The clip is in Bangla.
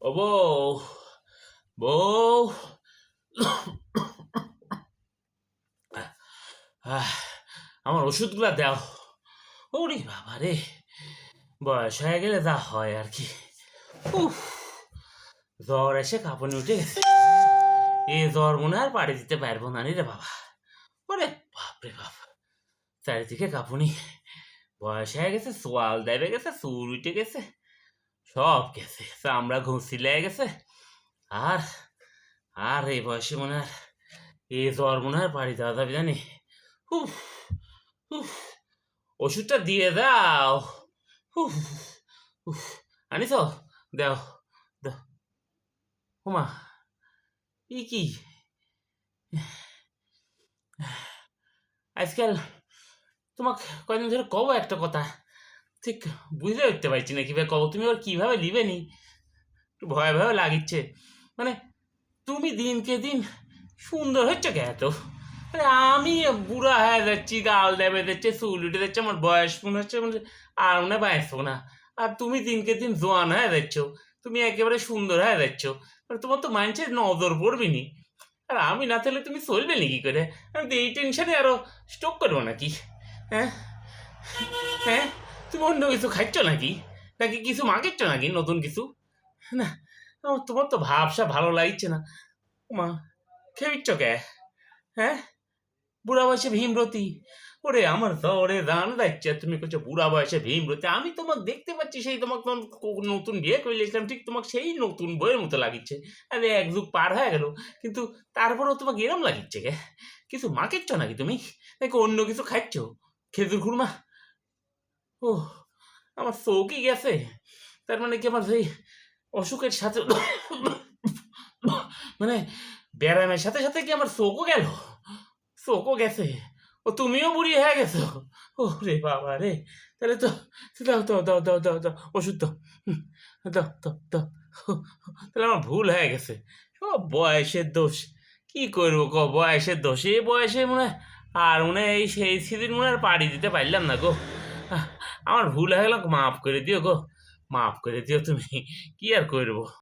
ও বউ, বউ, আমার ওষুধগুলা দাও। ওরে বাবা রে, বয়স হয়ে গেলে যা হয় আর কি। উফ, জ্বর এসে কাঁপুনি উঠে গেছে। এই জ্বর মনে আর পাড়ি দিতে পারবো না রে বাবা। ওরে বাপরে বাপ, চারিদিকে কাঁপুনি, বয়স হয়ে গেছে, সোয়াল দেবে গেছে, চুল উঠে গেছে, সব গেছে, চামড়া ঘুষি লেগে গেছে। আর আর এই বয়সে মনে আর এই জ্বর মনে হয় পাড়ি দেওয়া যাবে জানি। উফ, উফ, ওষুধটা দিয়ে দাও। উফ, উফ, আনিস, দাও, দাও। ওমা, ই কি আজকাল তোমাকে কয়দিন ধরে কব একটা কথা, ঠিক বুঝতে উঠতে পারছি না কিভাবে কব, তুমি আবার কিভাবে লিবে নি, একটু ভয় ভয় লাগিচ্ছে। মানে তুমি দিনকে দিন সুন্দর হচ্ছে কে এত? আরে আমি বুড়া হয়ে যাচ্ছি, গাল দেবে যাচ্ছে, চুল উঠে যাচ্ছে, আমার বয়স মনে হচ্ছে মানে আর মনে বাঁচবো না। আর তুমি দিনকে দিন জোয়ান হয়ে যাচ্ছ, তুমি একেবারে সুন্দর হয়ে যাচ্ছ, মানে তোমার তো মানুষের নজর পড়বি নি। আর আমি না থাকলে তুমি চলবে নি কি করে? আমি তো এই টেনশনে আরো স্ট্রোক করবো নাকি? হ্যাঁ, হ্যাঁ, তুমি অন্য কিছু খাচ্ছ নাকি, নাকি কিছু মাগিচ্ছ নাকি নতুন কিছু? না, তোমার তো ভাবসা ভালো লাগছে না। মা, খেয়েছ কে? হ্যাঁ, বুড়া বয়সে ভীমরতি? ওরে আমার জ্বরে দান যাচ্ছে, তুমি করছো বুড়া বয়সে ভীমরতি। আমি তোমাকে দেখতে পাচ্ছি সেই তোমাকে নতুন বিয়ে করেছিলাম, ঠিক তোমাকে সেই নতুন বইয়ের মতো লাগিচ্ছে। আরে এক যুগ পার হয়ে গেল, কিন্তু তারপরেও তোমাকে এরম লাগিচ্ছে কে? কিছু মাখিচ্ছ নাকি তুমি, নাকি অন্য কিছু খাচ্ছ? খেজুর খুরমা? ও, আমার চৌকি গেছে, তার মানে কি আমার সেই অসুখের সাথে মানে ব্যায়ামের সাথে সাথে কি আমার চোখও গেল? চোখও গেছে? ও, তুমিও বুড়ি হয়ে গেছো? ও রে বাবা রে, তাহলে তো দাও দাও দাও দাও দাও দাও ওষুধ দাও, দাও দাও দাও। তাহলে আমার ভুল হয়ে গেছে, সব বয়সের দোষ। কি করবো ক, বয়সের দোষ। এই বয়সে মনে হয় আর মনে হয় এই সেই স্মৃতির মনে আর পাড়ি দিতে পারলাম না গো। আমার ভুল হয়ে গেল, মাফ করে দিও গো, মাফ করে দিও তুমি, কি আর করবো।